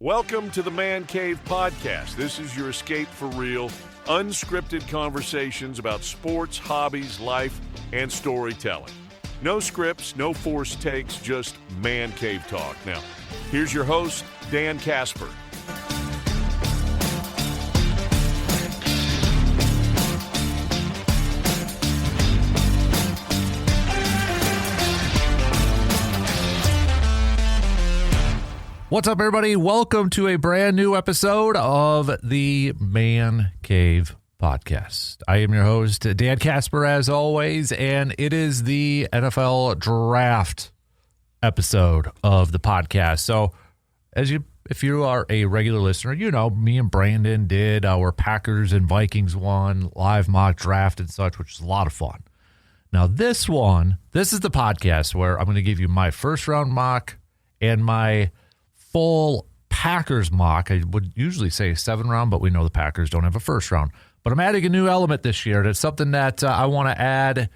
Welcome to the Man Cave Podcast. This is your escape for real, unscripted conversations about sports, hobbies, life, and storytelling. No scripts, no forced takes, just Man Cave talk. Now, here's your host, Dan Casper. What's up, everybody? Welcome to a brand new episode of the Man Cave Podcast. I am your host, Dan Casper, as always, and it is the NFL Draft episode of the podcast. So, if you are a regular listener, you know me and Brandon did our Packers and Vikings one live mock draft and such, which is a lot of fun. Now, this is the podcast where I'm going to give you my first round mock and my full Packers mock. I would usually say 7-round, but we know the Packers don't have a first round. But I'm adding a new element this year. It's something that I want to add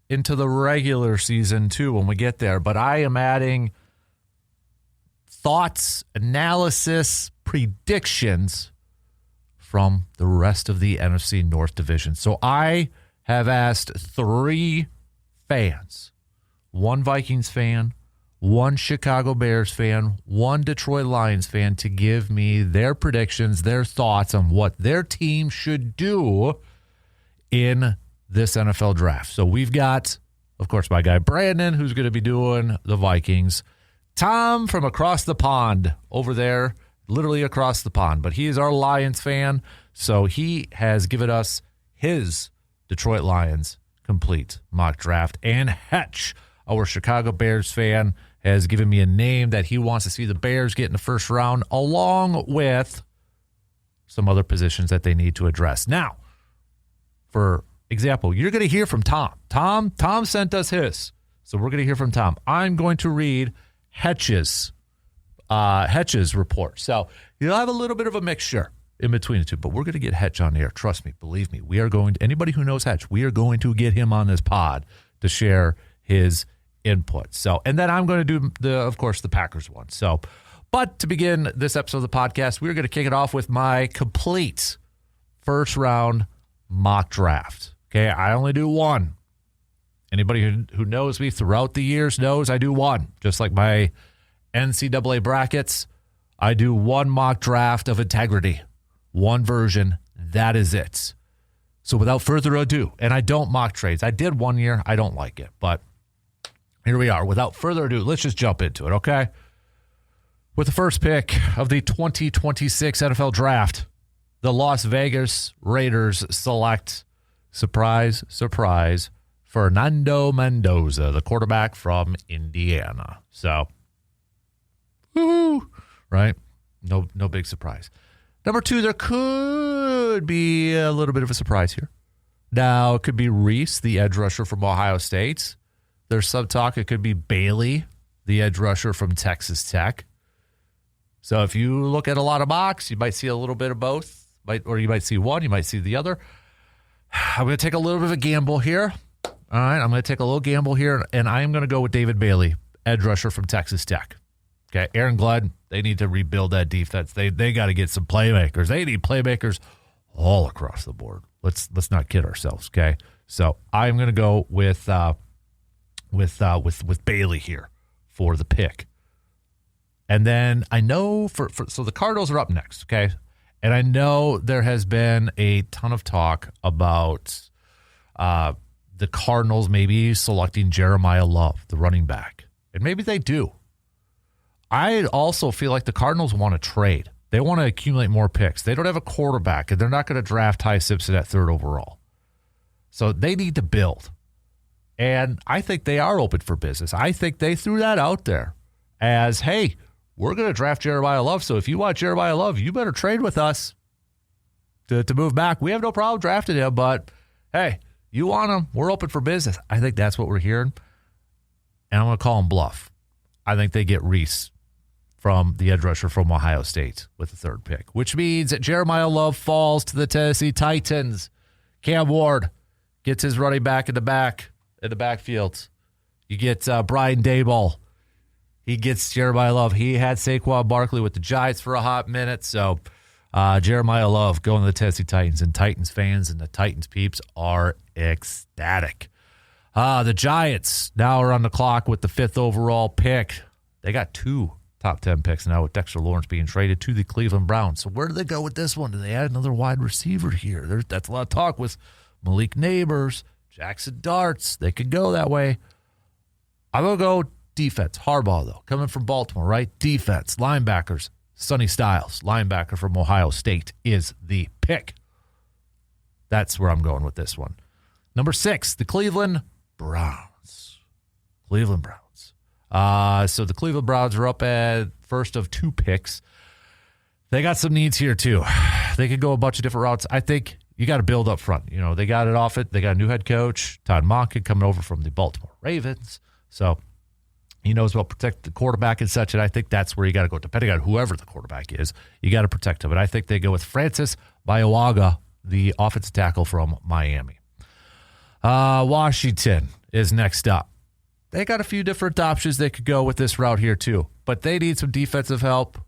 into the regular season too when we get there. But I am adding thoughts, analysis, predictions from the rest of the NFC North Division. So I have asked 3 fans, 1 Vikings fan, 1 Chicago Bears fan, 1 Detroit Lions fan, to give me their predictions, their thoughts on what their team should do in this NFL draft. So we've got, of course, my guy Brandon, who's going to be doing the Vikings. Tom from across the pond over there, literally across the pond, but he is our Lions fan, so he has given us his Detroit Lions complete mock draft. And Hetch, our Chicago Bears fan, has given me a name that he wants to see the Bears get in the first round, along with some other positions that they need to address. Now, for example, you're going to hear from Tom. Tom sent us his, so we're going to hear from Tom. I'm going to read Hetch's report. So you'll have a little bit of a mixture in between the two, but we're going to get Hetch on here. Trust me, believe me. We are going to, anybody who knows Hetch, we are going to get him on this pod to share his input. So, and then I'm going to do the Packers one. So, but to begin this episode of the podcast, we're going to kick it off with my complete first round mock draft. Okay. I only do 1. Anybody who knows me throughout the years knows I do 1, just like my NCAA brackets. I do 1 mock draft of integrity, 1 version. That is it. So without further ado, and I don't mock trades. I did 1 year. I don't like it, but here we are. Without further ado, let's just jump into it, okay? With the first pick of the 2026 NFL Draft, the Las Vegas Raiders select, surprise, surprise, Fernando Mendoza, the quarterback from Indiana. So, woohoo, right? No big surprise. Number 2, there could be a little bit of a surprise here. Now, it could be Reese, the edge rusher from Ohio State. There's some talk it could be Bailey, the edge rusher from Texas Tech. So if you look at a lot of mocks, you might see a little bit of both, or you might see one, you might see the other. I'm going to take a little bit of a gamble here. All right, I'm going to take a little gamble here, and I am going to go with David Bailey, edge rusher from Texas Tech. Okay, Aaron Glenn, they need to rebuild that defense. They got to get some playmakers. They need playmakers all across the board. Let's not kid ourselves. Okay, so I'm going to go with Bailey here for the pick. And then I know so the Cardinals are up next, okay? And I know there has been a ton of talk about the Cardinals maybe selecting Jeremiah Love, the running back. And maybe they do. I also feel like the Cardinals want to trade. They want to accumulate more picks. They don't have a quarterback, and they're not going to draft Ty Simpson at 3rd overall. So they need to build. And I think they are open for business. I think they threw that out there as, hey, we're going to draft Jeremiah Love. So if you want Jeremiah Love, you better trade with us to move back. We have no problem drafting him, but hey, you want him, we're open for business. I think that's what we're hearing. And I'm going to call him bluff. I think they get Reese from the edge rusher from Ohio State with the 3rd pick, which means that Jeremiah Love falls to the Tennessee Titans. Cam Ward gets his running back in the backfield. You get Brian Daboll He gets Jeremiah Love. He had Saquon Barkley with the Giants for a hot minute. So Jeremiah Love going to the Tennessee Titans, and Titans fans and the Titans peeps are ecstatic. The Giants now are on the clock with the 5th overall pick. They got 2 top 10 picks now with Dexter Lawrence being traded to the Cleveland Browns. So where do they go with this one? Do they add another wide receiver here? That's a lot of talk with Malik Neighbors, Jackson Darts. They could go that way. I'm going to go defense. Harbaugh, though, coming from Baltimore, right? Defense, linebackers. Sonny Styles, linebacker from Ohio State, is the pick. That's where I'm going with this one. Number 6, the Cleveland Browns. Cleveland Browns. So the Cleveland Browns are up at first of 2 picks. They got some needs here, too. They could go a bunch of different routes. I think you got to build up front. You know, they got it off it. They got a new head coach, Todd Monken, coming over from the Baltimore Ravens. So he knows about protect the quarterback and such, and I think that's where you got to go. Depending on whoever the quarterback is, you got to protect him. And I think they go with Francis Biowaga, the offensive tackle from Miami. Washington is next up. They got a few different options they could go with this route here too, but they need some defensive help,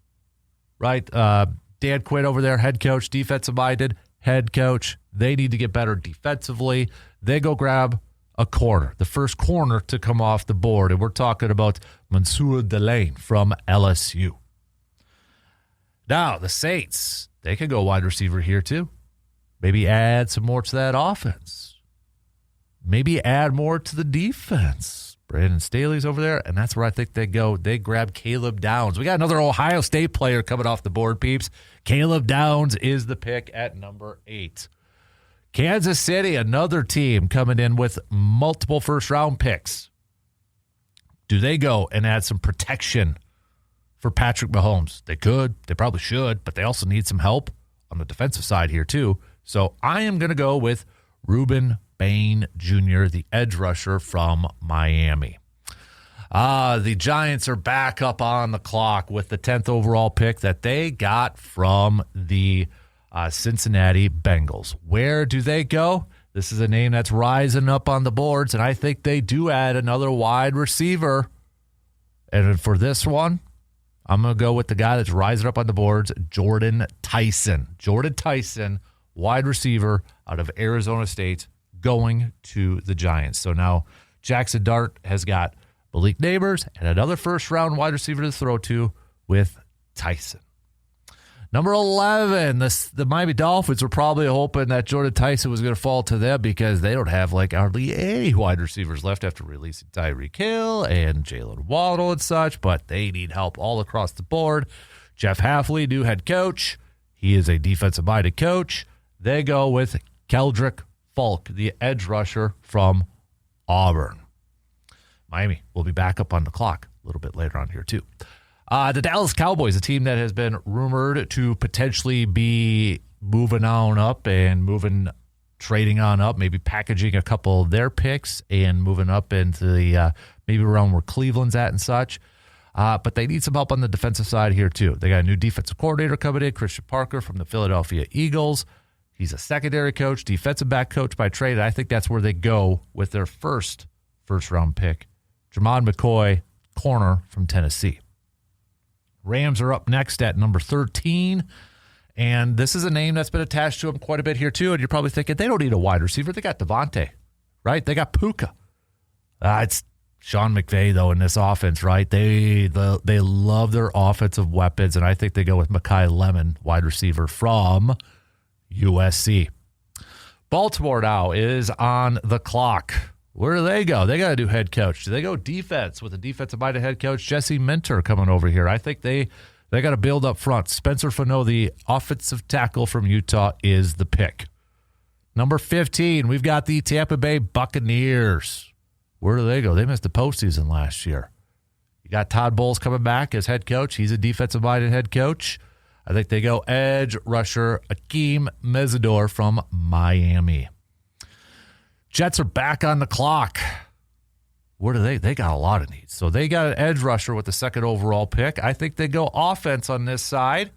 right? Dan Quinn over there, head coach, defensive-minded head coach. They need to get better defensively. They go grab a corner, the first corner to come off the board, and we're talking about Mansour Delane from LSU. Now, the Saints, they can go wide receiver here too. Maybe add some more to that offense. Maybe add more to the defense. Brandon Staley's over there, and that's where I think they go. They grab Caleb Downs. We got another Ohio State player coming off the board, peeps. Caleb Downs is the pick at number 8. Kansas City, another team coming in with multiple first-round picks. Do they go and add some protection for Patrick Mahomes? They could. They probably should, but they also need some help on the defensive side here too. So I am going to go with Reuben Bain Jr., the edge rusher from Miami. The Giants are back up on the clock with the 10th overall pick that they got from the Cincinnati Bengals. Where do they go? This is a name that's rising up on the boards, and I think they do add another wide receiver. And for this one, I'm going to go with the guy that's rising up on the boards, Jordan Tyson. Jordan Tyson, wide receiver out of Arizona State, going to the Giants. So now Jackson Dart has got Malik Neighbors and another first-round wide receiver to throw to with Tyson. Number 11, the Miami Dolphins were probably hoping that Jordan Tyson was going to fall to them because they don't have like hardly any wide receivers left after releasing Tyreek Hill and Jalen Waddle and such, but they need help all across the board. Jeff Hafley, new head coach. He is a defensive-minded coach. They go with Keldrick Falk, the edge rusher from Auburn. Miami will be back up on the clock a little bit later on here too. The Dallas Cowboys, a team that has been rumored to potentially be moving on up and trading on up, maybe packaging a couple of their picks and moving up into the maybe around where Cleveland's at and such. But they need some help on the defensive side here too. They got a new defensive coordinator coming in, Christian Parker from the Philadelphia Eagles. He's a secondary coach, defensive back coach by trade. I think that's where they go with their first-round pick, Jermon McCoy, corner from Tennessee. Rams are up next at number 13, and this is a name that's been attached to them quite a bit here too, and you're probably thinking they don't need a wide receiver. They got Devontae, right? They got Puka. It's Sean McVay, though, in this offense, right? They love their offensive weapons, and I think they go with Mekhi Lemon, wide receiver from USC. Baltimore now is on the clock. Where do they go? They got a new head coach. Do they go defense with a defensive-minded head coach, Jesse Minter, coming over here? I think they got to build up front. Spencer Fano, the offensive tackle from Utah, is the pick. Number 15, we've got the Tampa Bay Buccaneers. Where do they go? They missed the postseason last year. You got Todd Bowles coming back as head coach. He's a defensive-minded head coach. I think they go edge rusher Akeem Mesidor from Miami. Jets are back on the clock. Where do they? They got a lot of needs. So they got an edge rusher with the second overall pick. I think they go offense on this side.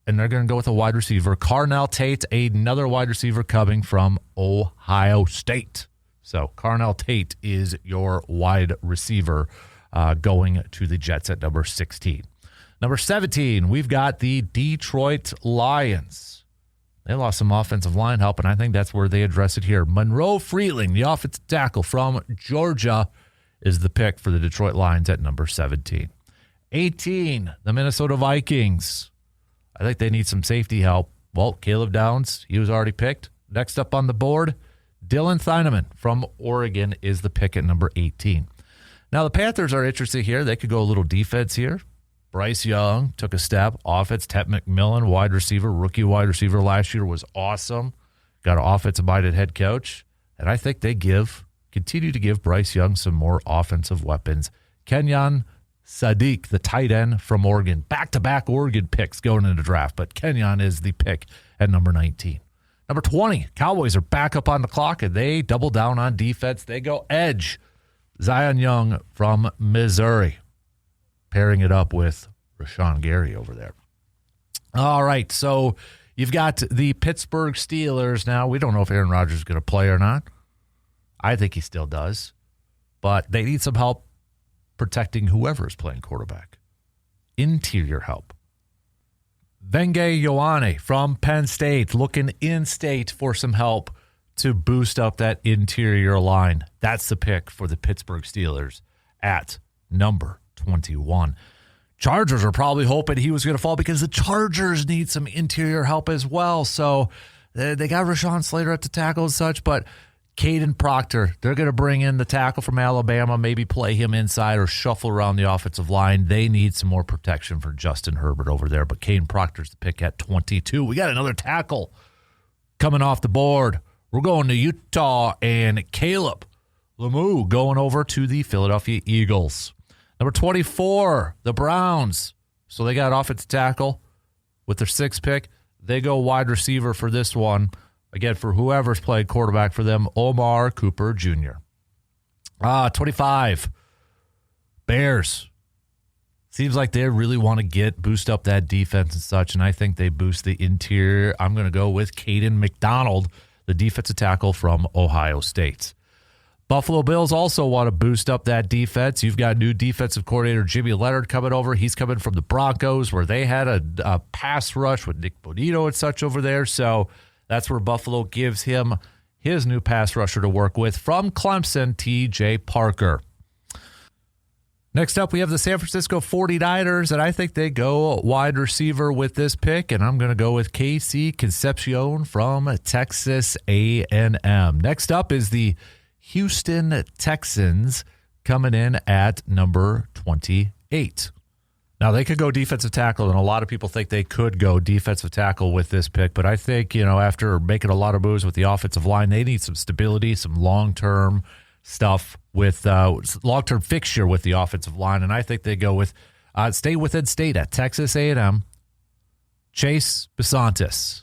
And they're going to go with a wide receiver. Carnell Tate, another wide receiver coming from Ohio State. So Carnell Tate is your wide receiver going to the Jets at number 16. Number 17, we've got the Detroit Lions. They lost some offensive line help, and I think that's where they address it here. Monroe Freeling, the offensive tackle from Georgia, is the pick for the Detroit Lions at number 17. 18, the Minnesota Vikings. I think they need some safety help. Well, Caleb Downs, he was already picked. Next up on the board, Dylan Thieneman from Oregon is the pick at number 18. Now, the Panthers are interested here. They could go a little defense here. Bryce Young took a step. Offense, Ted McMillan, wide receiver, rookie wide receiver last year, was awesome. Got an offensive-minded head coach. And I think they continue to give Bryce Young some more offensive weapons. Kenyon Sadiq, the tight end from Oregon. Back-to-back Oregon picks going into the draft, but Kenyon is the pick at number 19. Number 20, Cowboys are back up on the clock, and they double down on defense. They go edge. Zion Young from Missouri, pairing it up with Rashawn Gary over there. All right, so you've got the Pittsburgh Steelers now. We don't know if Aaron Rodgers is going to play or not. I think he still does, but they need some help protecting whoever is playing quarterback. Interior help. Venge Ioane from Penn State looking in-state for some help to boost up that interior line. That's the pick for the Pittsburgh Steelers at number 21. Chargers are probably hoping he was going to fall because the Chargers need some interior help as well. So they got Rashawn Slater at the tackle and such, but Caden Proctor, they're going to bring in the tackle from Alabama, maybe play him inside or shuffle around the offensive line. They need some more protection for Justin Herbert over there, but Caden Proctor's the pick at 22. We got another tackle coming off the board. We're going to Utah, and Caleb Lemieux going over to the Philadelphia Eagles. Number 24, the Browns. So they got offensive tackle with their 6th pick. They go wide receiver for this one. Again, for whoever's played quarterback for them, Omar Cooper Jr. 25, Bears. Seems like they really want to boost up that defense and such, and I think they boost the interior. I'm going to go with Caden McDonald, the defensive tackle from Ohio State. Buffalo Bills also want to boost up that defense. You've got new defensive coordinator Jimmy Leonard coming over. He's coming from the Broncos, where they had a pass rush with Nick Bonito and such over there. So that's where Buffalo gives him his new pass rusher to work with from Clemson, T.J. Parker. Next up, we have the San Francisco 49ers, and I think they go wide receiver with this pick, and I'm going to go with Casey Concepcion from Texas A&M. Next up is the Houston Texans coming in at number 28. Now, they could go defensive tackle, and a lot of people think they could go defensive tackle with this pick, but I think, after making a lot of moves with the offensive line, they need some stability, some long-term stuff with long-term fixture with the offensive line, and I think they go with stay within state at Texas A&M, Chase Besantis.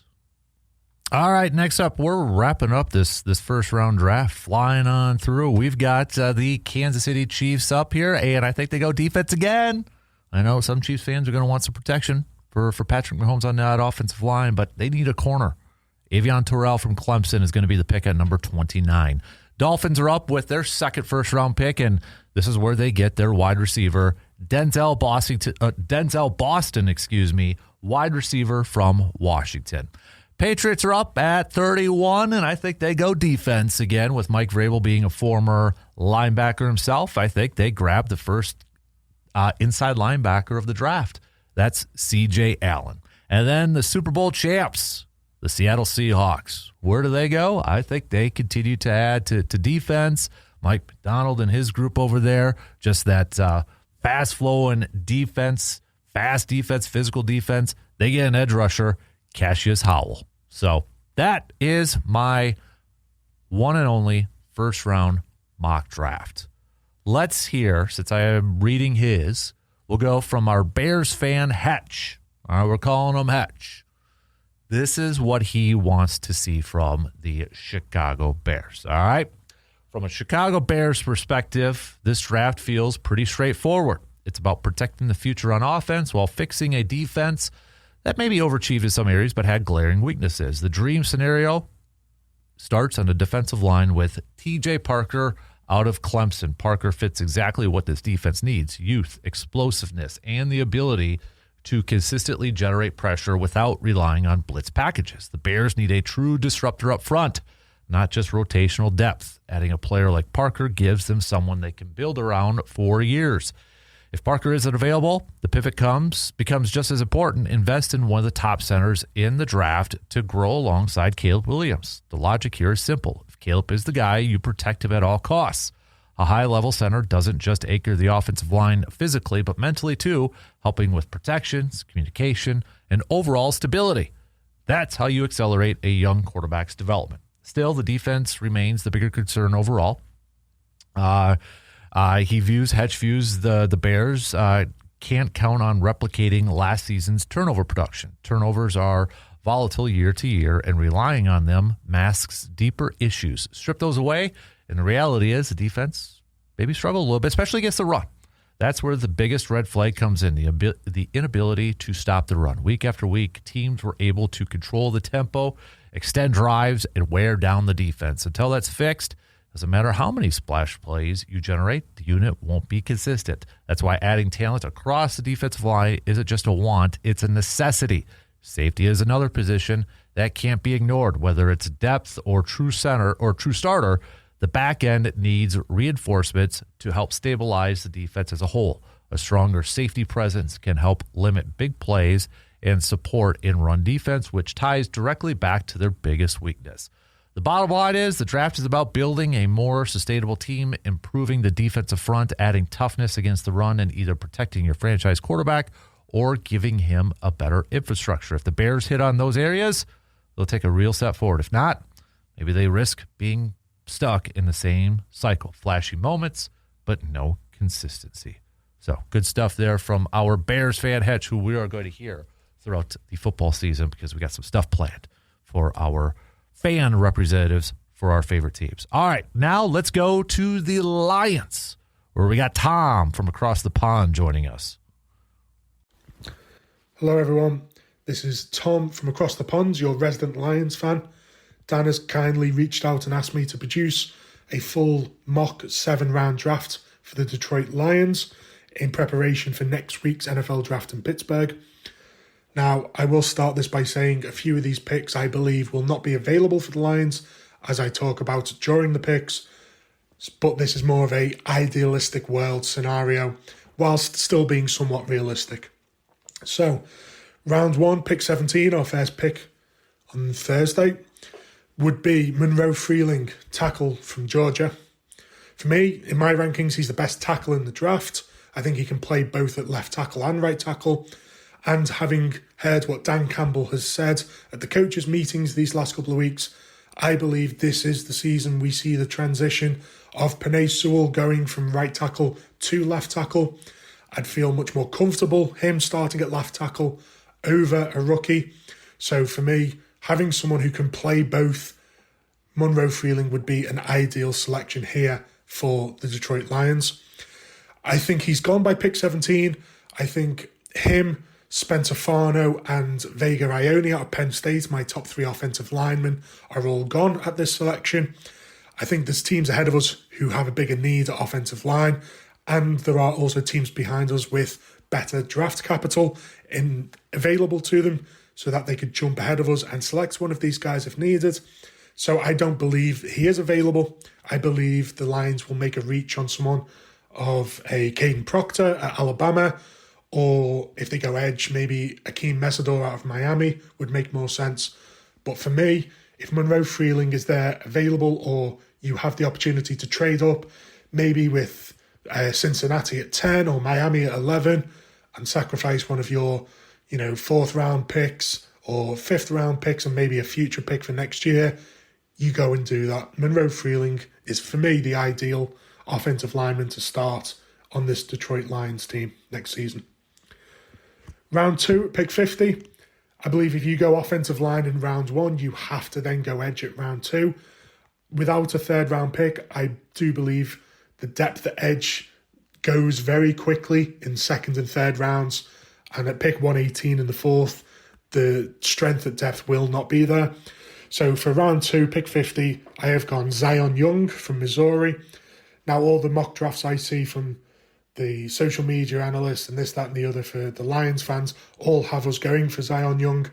All right, next up, we're wrapping up this first-round draft, flying on through. We've got the Kansas City Chiefs up here, and I think they go defense again. I know some Chiefs fans are going to want some protection for Patrick Mahomes on that offensive line, but they need a corner. Avion Terrell from Clemson is going to be the pick at number 29. Dolphins are up with their second first-round pick, and this is where they get their wide receiver, Denzel Boston, wide receiver from Washington. Patriots are up at 31, and I think they go defense again with Mike Vrabel being a former linebacker himself. I think they grab the first inside linebacker of the draft. That's C.J. Allen. And then the Super Bowl champs, the Seattle Seahawks. Where do they go? I think they continue to add to defense. Mike McDonald and his group over there, just that fast-flowing defense, fast defense, physical defense. They get an edge rusher, Cassius Howell. So that is my one and only first-round mock draft. Let's hear, since I am reading his, we'll go from our Bears fan, Hetch. All right, we're calling him Hetch. This is what he wants to see from the Chicago Bears. All right? From a Chicago Bears perspective, this draft feels pretty straightforward. It's about protecting the future on offense while fixing a defense that maybe overachieved in some areas but had glaring weaknesses. The dream scenario starts on the defensive line with T.J. Parker out of Clemson. Parker fits exactly what this defense needs: youth, explosiveness, and the ability to consistently generate pressure without relying on blitz packages. The Bears need a true disruptor up front, not just rotational depth. Adding a player like Parker gives them someone they can build around for years. If Parker isn't available, the pivot becomes just as important. Invest in one of the top centers in the draft to grow alongside Caleb Williams. The logic here is simple. If Caleb is the guy, you protect him at all costs. A high-level center doesn't just anchor the offensive line physically, but mentally too, helping with protections, communication, and overall stability. That's how you accelerate a young quarterback's development. Still, the defense remains the bigger concern overall. Hetch views the Bears can't count on replicating last season's turnover production. Turnovers are volatile year to year, and relying on them masks deeper issues. Strip those away, and the reality is the defense maybe struggled a little bit, especially against the run. That's where the biggest red flag comes in, the inability to stop the run. Week after week, teams were able to control the tempo, extend drives, and wear down the defense. Until that's fixed, doesn't matter how many splash plays you generate, the unit won't be consistent. That's why adding talent across the defensive line isn't just a want, it's a necessity. Safety is another position that can't be ignored, whether it's depth or true center or true starter. The back end needs reinforcements to help stabilize the defense as a whole. A stronger safety presence can help limit big plays and support in run defense, which ties directly back to their biggest weakness. The bottom line is the draft is about building a more sustainable team, improving the defensive front, adding toughness against the run, and either protecting your franchise quarterback or giving him a better infrastructure. If the Bears hit on those areas, they'll take a real step forward. If not, maybe they risk being stuck in the same cycle. Flashy moments, but no consistency. So good stuff there from our Bears fan, Hetch, who we are going to hear throughout the football season because we got some stuff planned for our fan representatives for our favorite teams. All right, now let's go to the Lions, where we got Tom from across the pond joining us. Hello, everyone. This is Tom from across the pond, your resident Lions fan. Dan has kindly reached out and asked me to produce a full mock 7-round draft for the Detroit Lions in preparation for next week's NFL draft in Pittsburgh. Now, I will start this by saying a few of these picks I believe will not be available for the Lions, as I talk about during the picks, but this is more of a idealistic world scenario, whilst still being somewhat realistic. So, round 1, pick 17, our first pick on Thursday, would be Monroe Freeling, tackle from Georgia. For me, in my rankings, he's the best tackle in the draft. I think he can play both at left tackle and right tackle. And having heard what Dan Campbell has said at the coaches' meetings these last couple of weeks, I believe this is the season we see the transition of Penei Sewell going from right tackle to left tackle. I'd feel much more comfortable him starting at left tackle over a rookie. So for me, having someone who can play both, Monroe Freeling would be an ideal selection here for the Detroit Lions. I think he's gone by pick 17. I think him, Spencer Farno and Vega Ione out of Penn State, my top 3 offensive linemen, are all gone at this selection. I think there's teams ahead of us who have a bigger need at offensive line, and there are also teams behind us with better draft capital available to them so that they could jump ahead of us and select one of these guys if needed. So I don't believe he is available. I believe the Lions will make a reach on someone of a Caden Proctor at Alabama, or if they go edge, maybe Akeem Mesidor out of Miami would make more sense. But for me, if Monroe Freeling is there available, or you have the opportunity to trade up, maybe with Cincinnati at 10 or Miami at 11, and sacrifice one of your, 4th round picks or 5th round picks and maybe a future pick for next year, you go and do that. Monroe Freeling is, for me, the ideal offensive lineman to start on this Detroit Lions team next season. Round 2, pick 50. I believe if you go offensive line in round 1, you have to then go edge at round 2. Without a 3rd round pick, I do believe the depth at edge goes very quickly in 2nd and 3rd rounds. And at pick 118 in the 4th, the strength at depth will not be there. So for round 2, pick 50, I have gone Zion Young from Missouri. Now, all the mock drafts I see from the social media analysts and this, that, and the other for the Lions fans all have us going for Zion Young.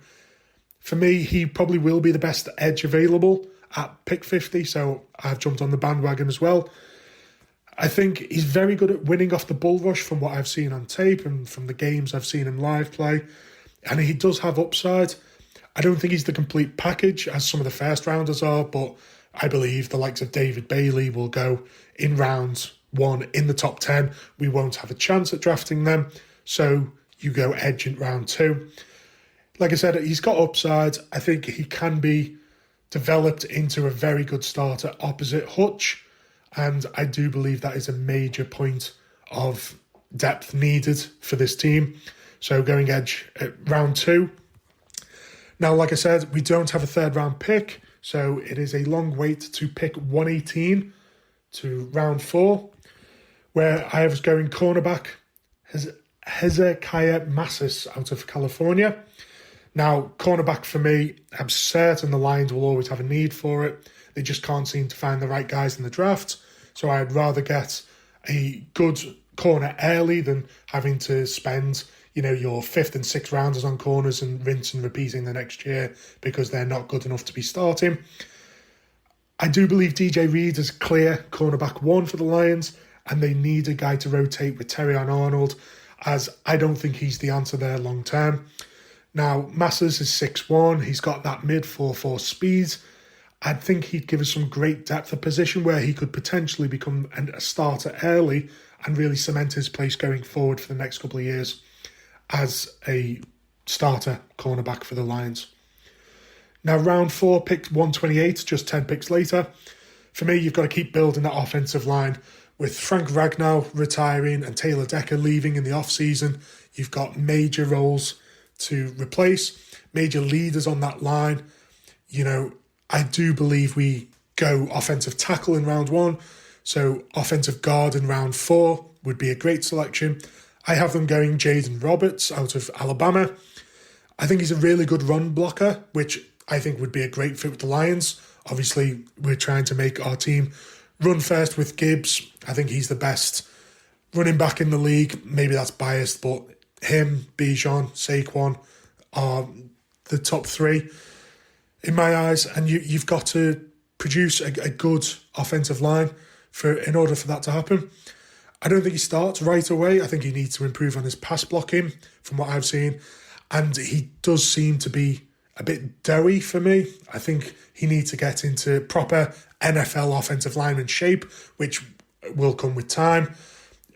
For me, he probably will be the best edge available at pick 50, so I've jumped on the bandwagon as well. I think he's very good at winning off the bull rush from what I've seen on tape and from the games I've seen him live play. And he does have upside. I don't think he's the complete package, as some of the first rounders are, but I believe the likes of David Bailey will go in round 1 in the top 10. We won't have a chance at drafting them, so you go edge in round 2. Like I said, he's got upside. I think he can be developed into a very good starter opposite Hetch, and I do believe that is a major point of depth needed for this team. So going edge at round 2. Now, like I said, we don't have a third round pick, so it is a long wait to pick 118 to round 4, where I was going cornerback Hezekiah Massis out of California. Now, cornerback for me, I'm certain the Lions will always have a need for it. They just can't seem to find the right guys in the draft. So I'd rather get a good corner early than having to spend, your 5th and 6th rounders on corners and rinse and repeating the next year because they're not good enough to be starting. I do believe DJ Reed is clear cornerback 1 for the Lions, and they need a guy to rotate with Terrion Arnold, as I don't think he's the answer there long term. Now, Masters is 6'1", he's got that mid 4'4" speed. I think he'd give us some great depth of position where he could potentially become a starter early and really cement his place going forward for the next couple of years as a starter cornerback for the Lions. Now, round 4, pick 128, just 10 picks later. For me, you've got to keep building that offensive line. With Frank Ragnow retiring and Taylor Decker leaving in the offseason, you've got major roles to replace, major leaders on that line. I do believe we go offensive tackle in round 1, so offensive guard in round 4 would be a great selection. I have them going Jaden Roberts out of Alabama. I think he's a really good run blocker, which I think would be a great fit with the Lions. Obviously, we're trying to make our team run first with Gibbs. I think he's the best running back in the league. Maybe that's biased, but him, Bijan, Saquon are the top 3 in my eyes. And you've got to produce a good offensive line in order for that to happen. I don't think he starts right away. I think he needs to improve on his pass blocking from what I've seen. And he does seem to be a bit doughy for me. I think he needs to get into proper NFL offensive lineman shape, which will come with time.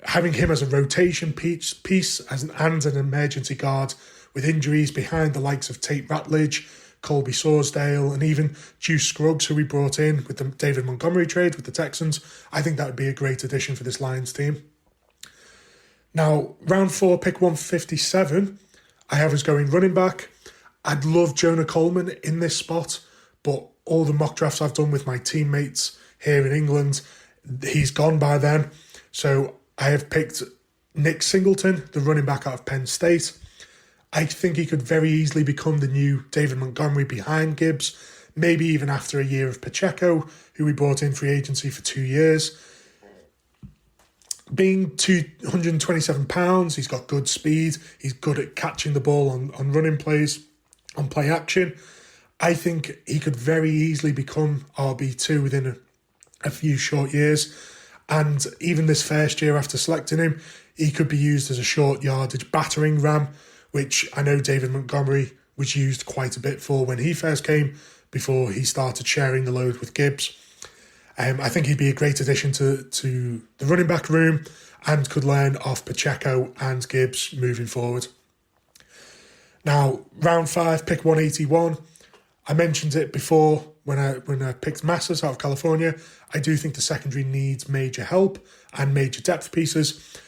Having him as a rotation piece and an emergency guard with injuries behind the likes of Tate Ratledge, Colby Sorsdale, and even Juice Scruggs, who we brought in with the David Montgomery trade with the Texans, I think that would be a great addition for this Lions team. Now, round 4, pick 157, I have us going running back. I'd love Jonah Coleman in this spot, but all the mock drafts I've done with my teammates here in England, he's gone by then. So I have picked Nick Singleton, the running back out of Penn State. I think he could very easily become the new David Montgomery behind Gibbs, maybe even after a year of Pacheco, who we brought in free agency for 2 years. Being 227 pounds, he's got good speed. He's good at catching the ball on running plays, on play action. I think he could very easily become RB2 within a few short years. And even this first year after selecting him, he could be used as a short yardage battering ram, which I know David Montgomery was used quite a bit for when he first came, before he started sharing the load with Gibbs. I think he'd be a great addition to the running back room and could learn off Pacheco and Gibbs moving forward. Now, round 5, pick 181. I mentioned it before when I picked Masters out of California. I do think the secondary needs major help and major depth pieces.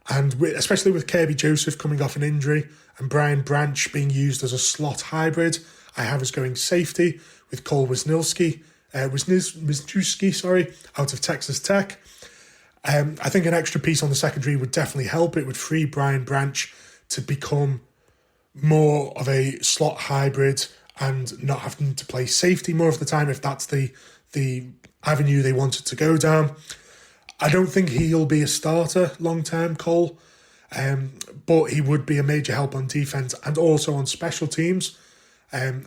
And especially with Kirby Joseph coming off an injury and Brian Branch being used as a slot hybrid, I have us going safety with Cole Wisniewski, out of Texas Tech. I think an extra piece on the secondary would definitely help. It would free Brian Branch to become more of a slot hybrid and not having to play safety more of the time if that's the avenue they wanted to go down. I don't think he'll be a starter long-term, Cole, but he would be a major help on defence and also on special teams. And,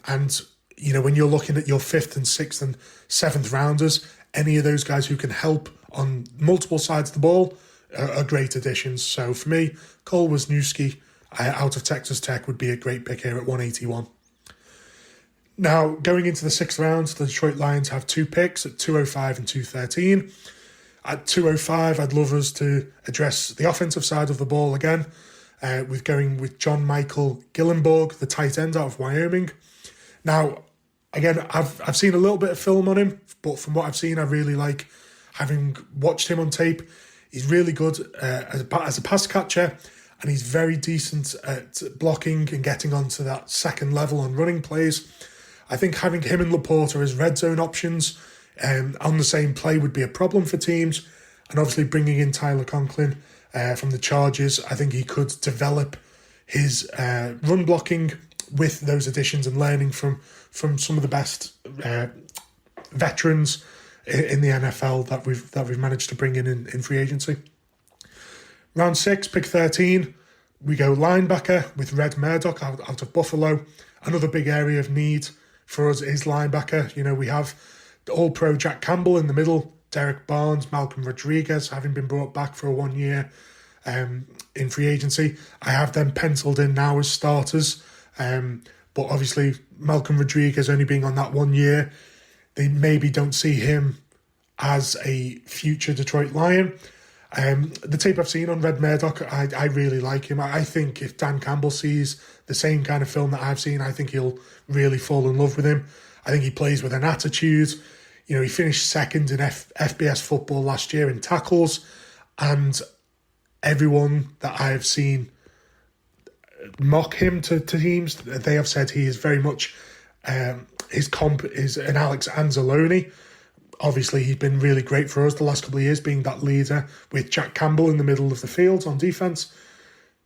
when you're looking at your 5th and 6th and 7th rounders, any of those guys who can help on multiple sides of the ball are great additions. So for me, Cole Wisniewski out of Texas Tech would be a great pick here at 181. Now, going into the 6th round, the Detroit Lions have 2 picks at 205 and 213. At 205, I'd love us to address the offensive side of the ball again, with going with John Michael Gillenborg, the tight end out of Wyoming. Now, again, I've seen a little bit of film on him, but from what I've seen, I really like having watched him on tape. He's really good as a pass catcher, and he's very decent at blocking and getting onto that second level on running plays. I think having him and Laporta as red zone options on the same play would be a problem for teams. And obviously bringing in Tyler Conklin from the Chargers, I think he could develop his run blocking with those additions and learning from some of the best veterans in the NFL that we've managed to bring in free agency. Round 6, pick 13, we go linebacker with Red Murdoch out of Buffalo. Another big area of need for us is linebacker. We have the All-Pro Jack Campbell in the middle, Derek Barnes, Malcolm Rodriguez having been brought back for a 1 year in free agency. I have them penciled in now as starters, but obviously Malcolm Rodriguez only being on that 1 year, they maybe don't see him as a future Detroit Lion. The tape I've seen on Red Murdoch, I really like him. I think if Dan Campbell sees the same kind of film that I've seen, I think he'll really fall in love with him. I think he plays with an attitude. He finished second in FBS football last year in tackles, and everyone that I have seen mock him to teams, they have said he is very much his comp is an Alex Anzalone. Obviously, he's been really great for us the last couple of years, being that leader with Jack Campbell in the middle of the field on defense.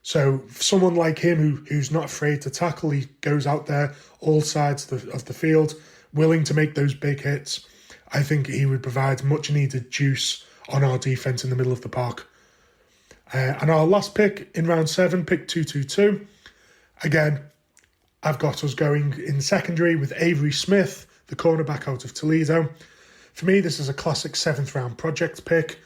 So someone like him who's not afraid to tackle, he goes out there all sides of the field, willing to make those big hits. I think he would provide much needed juice on our defense in the middle of the park. And our last pick in round 7, pick 222. Again, I've got us going in secondary with Avery Smith, the cornerback out of Toledo. For me, this is a classic 7th round project pick.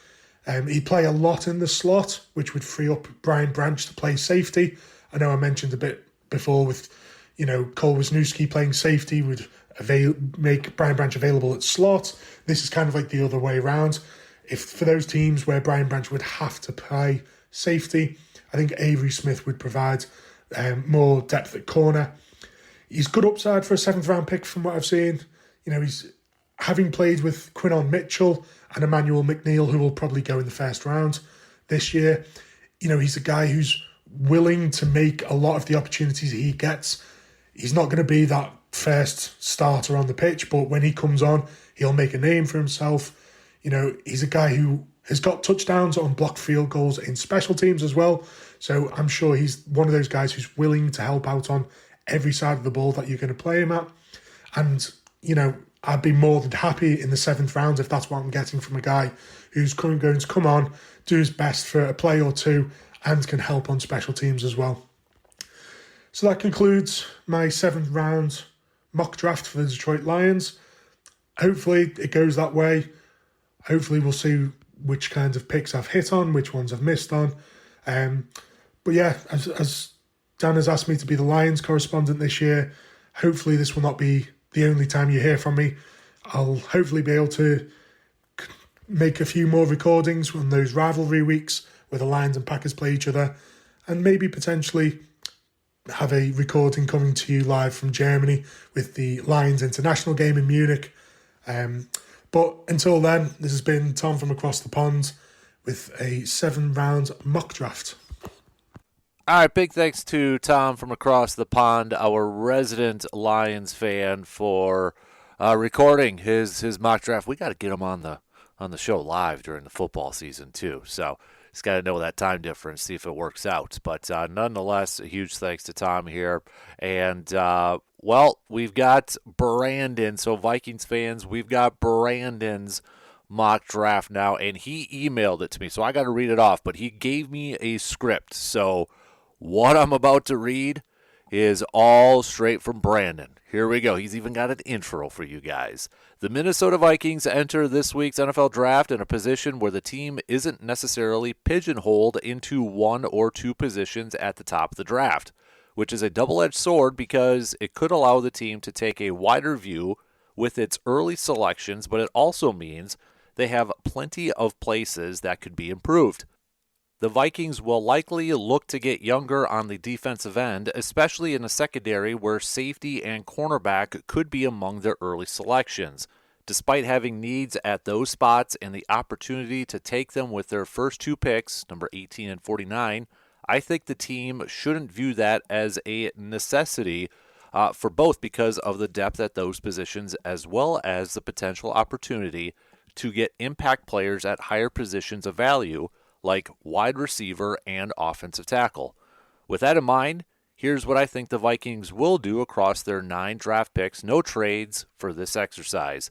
He'd play a lot in the slot, which would free up Brian Branch to play safety. I know I mentioned a bit before with, Cole Wisniewski playing safety would make Brian Branch available at slot. This is kind of like the other way around. If for those teams where Brian Branch would have to play safety, I think Avery Smith would provide more depth at corner. He's good upside for a 7th round pick from what I've seen. He's having played with Quinnon Mitchell and Emmanuel McNeil, who will probably go in the first round this year. He's a guy who's willing to make a lot of the opportunities he gets. He's not going to be that first starter on the pitch, but when he comes on, he'll make a name for himself. He's a guy who has got touchdowns on blocked field goals in special teams as well. So I'm sure he's one of those guys who's willing to help out on every side of the ball that you're going to play him at. And, I'd be more than happy in the 7th round if that's what I'm getting from a guy who's going to come on, do his best for a play or two, and can help on special teams as well. So that concludes my 7th round mock draft for the Detroit Lions. Hopefully it goes that way. Hopefully we'll see which kinds of picks I've hit on, which ones I've missed on. But yeah, as Dan has asked me to be the Lions correspondent this year, hopefully this will not be the only time you hear from me. I'll hopefully be able to make a few more recordings on those rivalry weeks where the Lions and Packers play each other, and maybe potentially have a recording coming to you live from Germany with the Lions international game in Munich. But until then, this has been Tom from across the pond with a 7-round mock draft. All right, big thanks to Tom from across the pond, our resident Lions fan, for recording his mock draft. We got to get him on the show live during the football season too. So he's got to know that time difference, see if it works out. But nonetheless, a huge thanks to Tom here. And we've got Brandon. So Vikings fans, we've got Brandon's mock draft now, and he emailed it to me, so I got to read it off, but he gave me a script. So what I'm about to read is all straight from Brandon. Here we go. He's even got an intro for you guys. The Minnesota Vikings enter this week's NFL draft in a position where the team isn't necessarily pigeonholed into one or two positions at the top of the draft, which is a double-edged sword because it could allow the team to take a wider view with its early selections, but it also means they have plenty of places that could be improved. The Vikings will likely look to get younger on the defensive end, especially in the secondary where safety and cornerback could be among their early selections. Despite having needs at those spots and the opportunity to take them with their first two picks, number 18 and 49, I think the team shouldn't view that as a necessity for both because of the depth at those positions as well as the potential opportunity to get impact players at higher positions of value like wide receiver and offensive tackle. With that in mind, here's what I think the Vikings will do across their 9 draft picks, no trades for this exercise.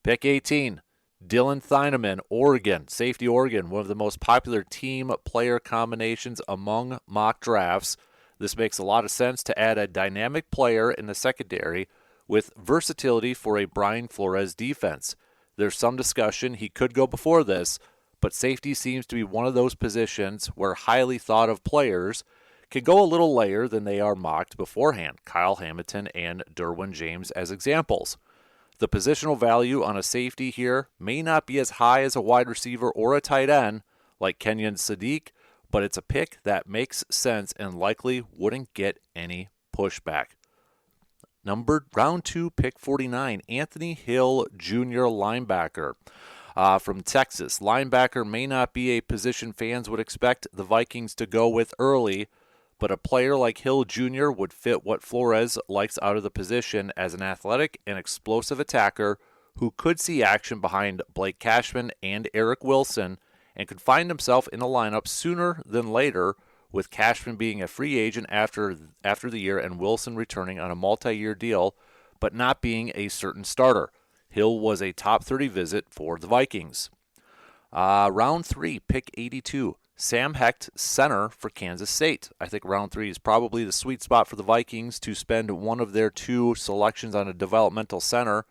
Pick 18, Dylan Thieneman, Oregon, safety Oregon, one of the most popular team-player combinations among mock drafts. This makes a lot of sense to add a dynamic player in the secondary with versatility for a Brian Flores defense. There's some discussion he could go before this, but safety seems to be one of those positions where highly thought of players can go a little later than they are mocked beforehand. Kyle Hamilton and Derwin James as examples. The positional value on a safety here may not be as high as a wide receiver or a tight end like Kenyon Sadiq, but it's a pick that makes sense and likely wouldn't get any pushback. Round 2, pick 49, Anthony Hill Jr., linebacker. From Texas. Linebacker may not be a position fans would expect the Vikings to go with early, but a player like Hill Jr. would fit what Flores likes out of the position as an athletic and explosive attacker who could see action behind Blake Cashman and Eric Wilson and could find himself in the lineup sooner than later, with Cashman being a free agent after the year and Wilson returning on a multi-year deal, but not being a certain starter. Hill was a top 30 visit for the Vikings. Round 3, pick 82, Sam Hecht, center for Kansas State. I think round 3 is probably the sweet spot for the Vikings to spend one of their 2 selections on a developmental center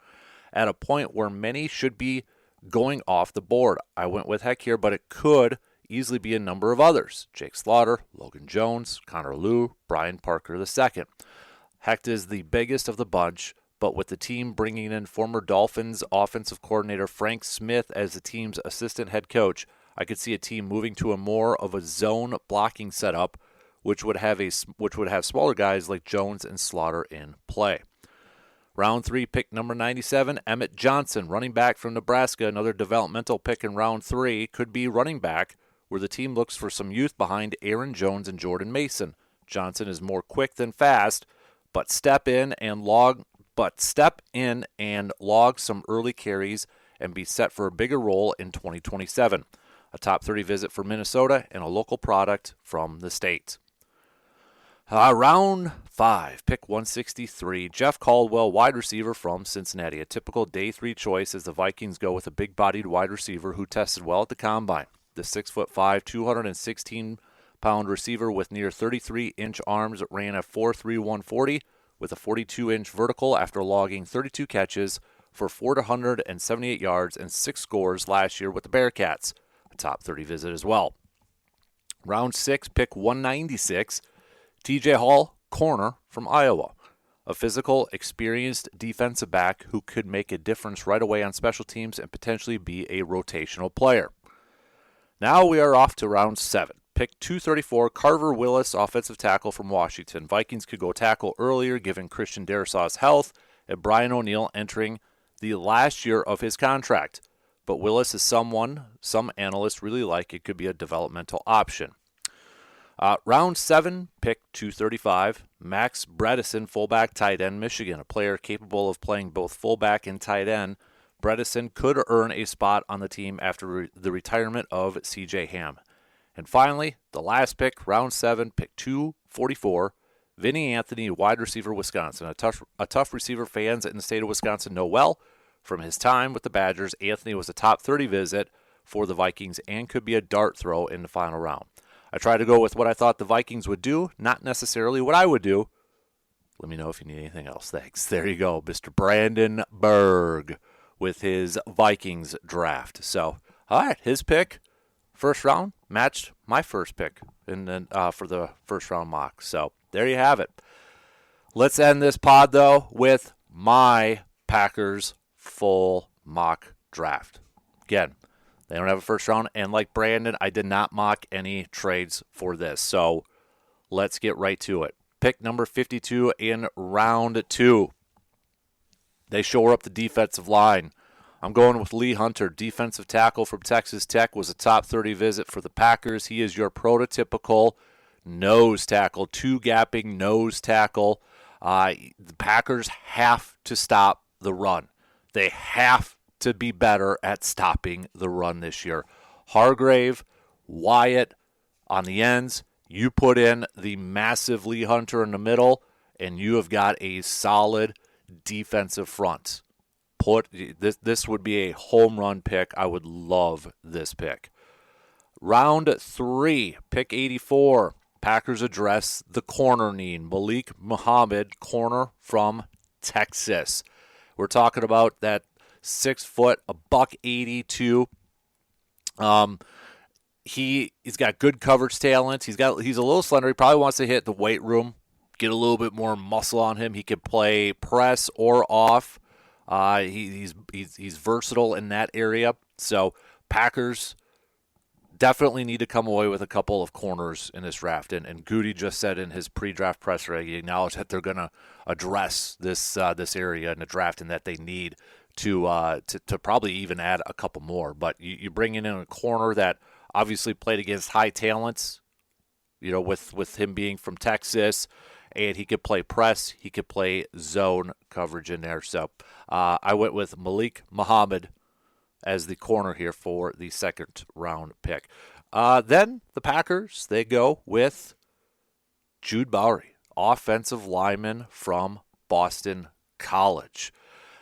at a point where many should be going off the board. I went with Hecht here, but it could easily be a number of others. Jake Slaughter, Logan Jones, Connor Lew, Brian Parker II. Hecht is the biggest of the bunch, but with the team bringing in former Dolphins offensive coordinator Frank Smith as the team's assistant head coach, I could see a team moving to a more of a zone blocking setup, which would have smaller guys like Jones and Slaughter in play. Round 3, pick number 97, Emmett Johnson, running back from Nebraska. Another developmental pick in round 3 could be running back, where the team looks for some youth behind Aaron Jones and Jordan Mason. Johnson is more quick than fast, but step in and log some early carries and be set for a bigger role in 2027. A top 30 visit for Minnesota and a local product from the state. Round 5, pick 163, Jeff Caldwell, wide receiver from Cincinnati. A typical day 3 choice as the Vikings go with a big-bodied wide receiver who tested well at the combine. The 6'5", 216-pound receiver with near 33-inch arms ran a 4.3 140 with a 42-inch vertical after logging 32 catches for 478 yards and 6 scores last year with the Bearcats. A top 30 visit as well. Round 6, pick 196, TJ Hall, corner from Iowa. A physical, experienced defensive back who could make a difference right away on special teams and potentially be a rotational player. Now we are off to round 7. Pick 234, Carver Willis, offensive tackle from Washington. Vikings could go tackle earlier given Christian Darrisaw's health and Brian O'Neill entering the last year of his contract. But Willis is someone some analysts really like. It could be a developmental option. Round 7, pick 235, Max Bredesen, fullback, tight end, Michigan. A player capable of playing both fullback and tight end. Bredesen could earn a spot on the team after the retirement of C.J. Ham. And finally, the last pick, round 7, pick 244, Vinny Anthony, wide receiver, Wisconsin. A tough receiver fans in the state of Wisconsin know well. From his time with the Badgers, Anthony was a top 30 visit for the Vikings and could be a dart throw in the final round. I tried to go with what I thought the Vikings would do, not necessarily what I would do. Let me know if you need anything else. Thanks. There you go, Mr. Brandon Berg with his Vikings draft. So, all right, his pick, first round, matched my first pick for the first round mock. So, there you have it. Let's end this pod, though, with my Packers full mock draft. Again, they don't have a first round, and like Brandon, I did not mock any trades for this. So let's get right to it. Pick number 52 in round 2. They shore up the defensive line. I'm going with Lee Hunter, defensive tackle from Texas Tech, was a top 30 visit for the Packers. He is your prototypical nose tackle, two-gapping nose tackle. The Packers have to stop the run. They have to be better at stopping the run this year. Hargrave, Wyatt on the ends. You put in the massive Lee Hunter in the middle, and you have got a solid defensive front. This would be a home run pick. I would love this pick. Round 3, pick 84. Packers address the corner need. Malik Muhammad, corner from Texas. We're talking about that 6 foot, $182. He's got good coverage talent. He's a little slender. He probably wants to hit the weight room, get a little bit more muscle on him. He can play press or off. He's versatile in that area. So Packers definitely need to come away with a couple of corners in this draft. And Goody just said in his pre-draft presser, he acknowledged that they're going to address this area in the draft and that they need to probably even add a couple more. But you bring in a corner that obviously played against high talents, with him being from Texas, and he could play press, he could play zone coverage in there. So I went with Malik Muhammad as the corner here for the second round pick. Then the Packers, they go with Jude Bowery, offensive lineman from Boston College.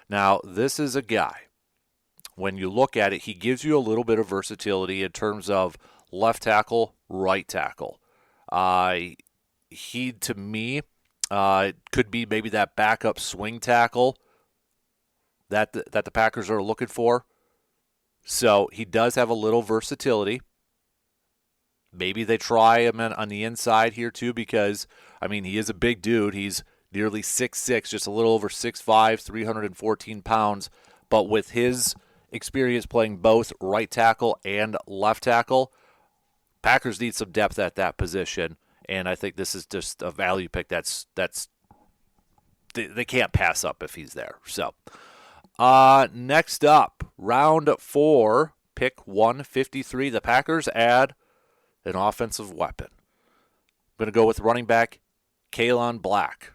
Now, this is a guy, when you look at it, he gives you a little bit of versatility in terms of left tackle, right tackle. He, to me, could be maybe that backup swing tackle that the Packers are looking for. So he does have a little versatility. Maybe they try him on the inside here too because, he is a big dude. He's nearly 6'6", just a little over 6'5", 314 pounds. But with his experience playing both right tackle and left tackle, Packers need some depth at that position. And I think this is just a value pick that's they can't pass up if he's there. So next up, round 4, pick 153. The Packers add an offensive weapon. I'm going to go with running back Kalen Black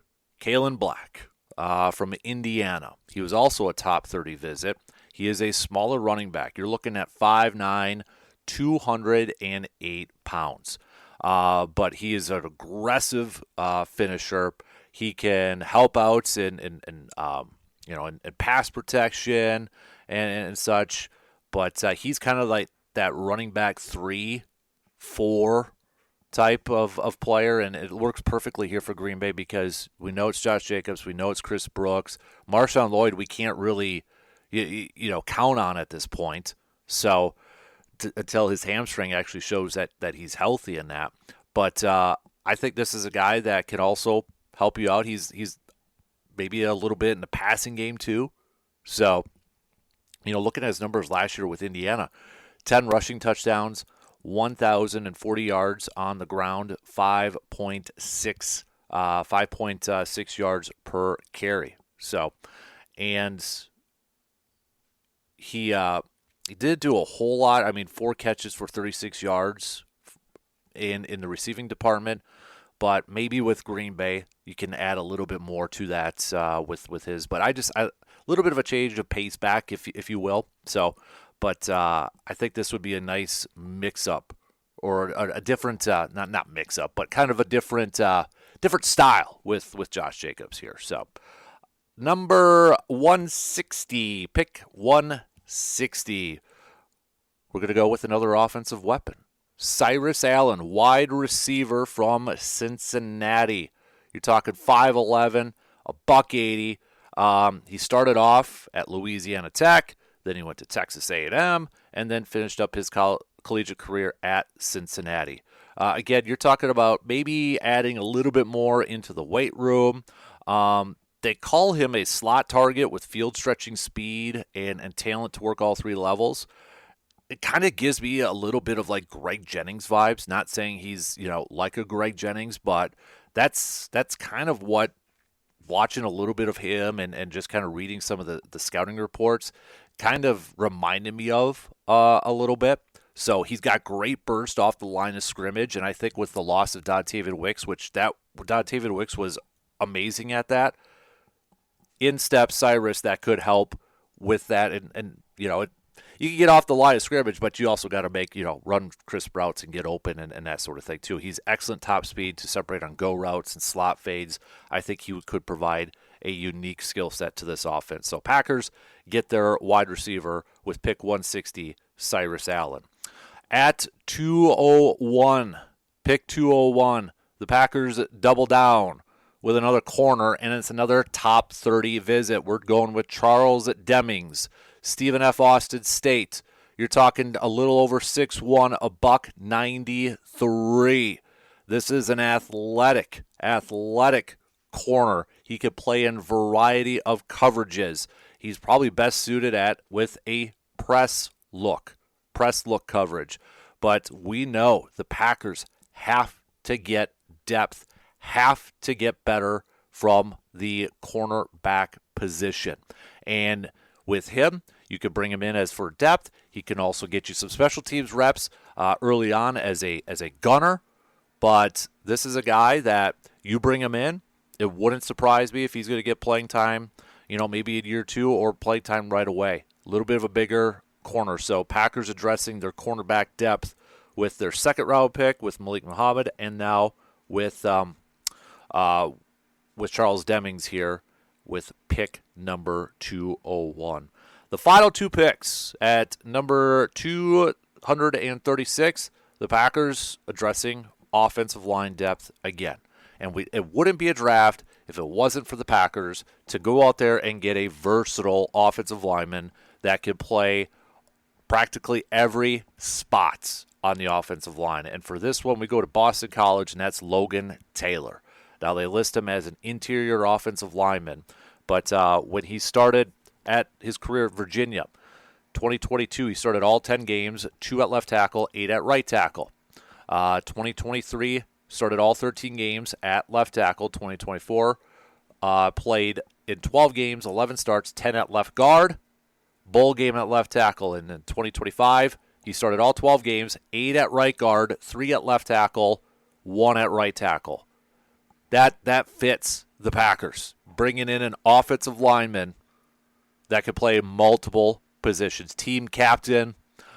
from Indiana. He was also a top 30 visit. He is a smaller running back. You're looking at 5'9", 208 pounds. But he is an aggressive finisher. He can help out in pass protection and such. But he's kind of like that running back 3-4 type of player, and it works perfectly here for Green Bay because we know it's Josh Jacobs, we know it's Chris Brooks. Marshawn Lloyd, we can't really count on at this point. So until his hamstring actually shows that he's healthy in that. But I think this is a guy that can also help you out. He's maybe a little bit in the passing game too. So, looking at his numbers last year with Indiana, 10 rushing touchdowns, 1,040 yards on the ground, 5.6 yards per carry. So, and he did do a whole lot. 4 catches for 36 yards in the receiving department. But maybe with Green Bay, you can add a little bit more to that with his. But a little bit of a change of pace back, if you will. So, but I think this would be a nice mix-up or a different, not mix-up, but kind of a different style with Josh Jacobs here. So, number 160, pick 160, we're going to go with another offensive weapon. Cyrus Allen, wide receiver from Cincinnati. You're talking 5'11", $180. He started off at Louisiana Tech, then he went to Texas A&M, and then finished up his collegiate career at Cincinnati. Again, you're talking about maybe adding a little bit more into the weight room. They call him a slot target with field stretching speed and talent to work all three levels. It kind of gives me a little bit of like Greg Jennings vibes. Not saying he's, like a Greg Jennings, but that's kind of what watching a little bit of him and just kind of reading some of the scouting reports kind of reminded me of a little bit. So he's got great burst off the line of scrimmage, and I think with the loss of Dontavian Wicks, Dontavian Wicks was amazing at that, in step Cyrus that could help with that, and you can get off the line of scrimmage, but you also got to make, run crisp routes and get open and that sort of thing too. He's excellent top speed to separate on go routes and slot fades. I think he could provide a unique skill set to this offense. So Packers get their wide receiver with pick 160, Cyrus Allen. At 201, pick 201, the Packers double down with another corner, and it's another top 30 visit. We're going with Charles Demings, Stephen F. Austin State. You're talking a little over 6'1", $193. This is an athletic corner. He could play in variety of coverages. He's probably best suited with a press look coverage. But we know the Packers have to get depth, have to get better from the cornerback position. And with him, you could bring him in as for depth. He can also get you some special teams reps early on as a gunner. But this is a guy that you bring him in, it wouldn't surprise me if he's going to get playing time, maybe in year two or playing time right away. A little bit of a bigger corner. So Packers addressing their cornerback depth with their second round pick with Malik Muhammad, and now with Charles Demings here with pick number 201. The final two picks at number 236, the Packers addressing offensive line depth again. And it wouldn't be a draft if it wasn't for the Packers to go out there and get a versatile offensive lineman that could play practically every spot on the offensive line. And for this one, we go to Boston College, and that's Logan Taylor. Now, they list him as an interior offensive lineman, but when he started at his career at Virginia, 2022, he started all 10 games, 2 at left tackle, 8 at right tackle. 2023, started all 13 games at left tackle. 2024, played in 12 games, 11 starts, 10 at left guard, bowl game at left tackle. And in 2025, he started all 12 games, 8 at right guard, 3 at left tackle, 1 at right tackle. That fits the Packers, bringing in an offensive lineman that could play multiple positions. Team captain,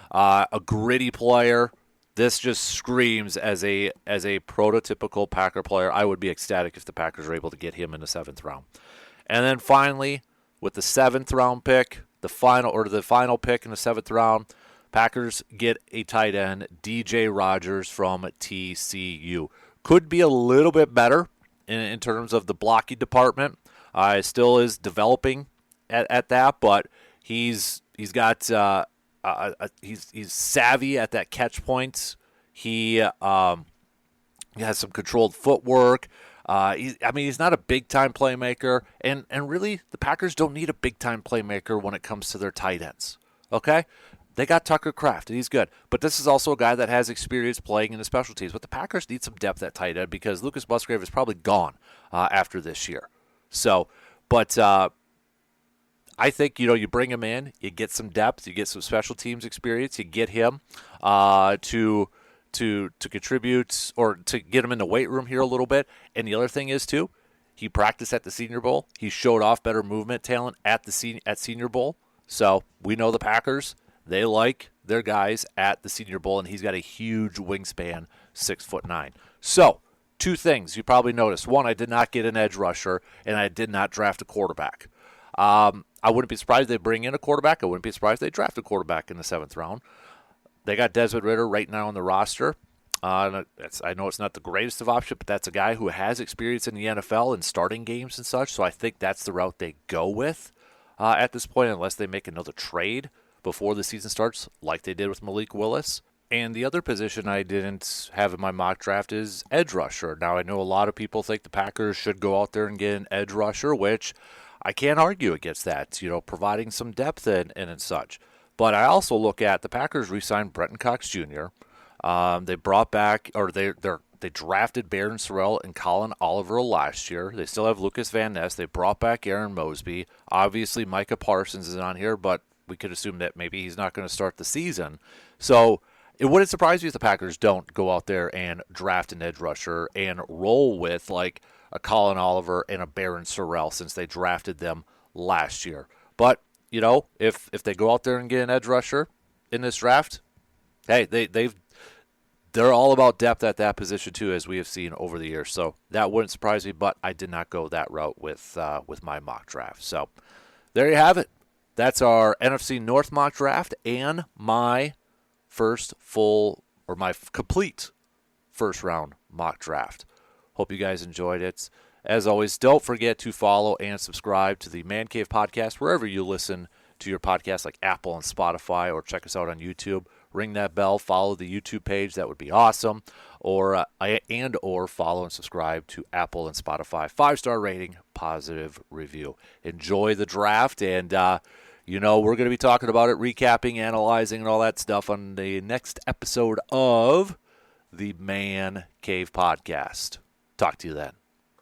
a gritty player. This just screams as a prototypical Packer player. I would be ecstatic if the Packers are able to get him in the 7th round. And then finally, with the 7th round pick, the final pick in the 7th round, Packers get a tight end, DJ Rogers from TCU. Could be a little bit better in terms of the blocking department. Still is developing at that, but he's got he's savvy at that catch point. He has some controlled footwork. He's not a big-time playmaker, and really the Packers don't need a big-time playmaker when it comes to their tight ends, okay? They got Tucker Kraft, and he's good. But this is also a guy that has experience playing in the special teams. But the Packers need some depth at tight end because Lucas Musgrave is probably gone after this year. So, but I think, you bring him in, you get some depth, you get some special teams experience, you get him to contribute or to get him in the weight room here a little bit. And the other thing is, too, he practiced at the Senior Bowl. He showed off better movement talent at Senior Bowl. So we know the Packers, they like their guys at the Senior Bowl, and he's got a huge wingspan, 6'9". So two things you probably noticed. One, I did not get an edge rusher, and I did not draft a quarterback. I wouldn't be surprised if they bring in a quarterback. I wouldn't be surprised if they draft a quarterback in the 7th round. They got Desmond Ridder right now on the roster. I know it's not the greatest of options, but that's a guy who has experience in the NFL and starting games and such, so I think that's the route they go with at this point, unless they make another trade before the season starts, like they did with Malik Willis. And the other position I didn't have in my mock draft is edge rusher. Now, I know a lot of people think the Packers should go out there and get an edge rusher, which I can't argue against that, providing some depth and such. But I also look at the Packers re-signed Brenton Cox Jr., they brought back, or they drafted Baron Sorrell and Colin Oliver last year. They still have Lucas Van Ness. They brought back Aaron Mosby. Obviously, Micah Parsons is on here, but we could assume that maybe he's not going to start the season. So it wouldn't surprise me if the Packers don't go out there and draft an edge rusher and roll with like a Colin Oliver and a Baron Sorrell since they drafted them last year. But, if they go out there and get an edge rusher in this draft, hey, they're all about depth at that position too, as we have seen over the years. So that wouldn't surprise me, but I did not go that route with my mock draft. So there you have it. That's our NFC North mock draft and my complete first round mock draft. Hope you guys enjoyed it. As always, don't forget to follow and subscribe to the Man Cave Podcast wherever you listen to your podcast, like Apple and Spotify, or check us out on YouTube. Ring that bell, follow the YouTube page. That would be awesome. Or follow and subscribe to Apple and Spotify. 5-star rating, positive review. Enjoy the draft, and we're going to be talking about it, recapping, analyzing, and all that stuff on the next episode of the Man Cave Podcast. Talk to you then.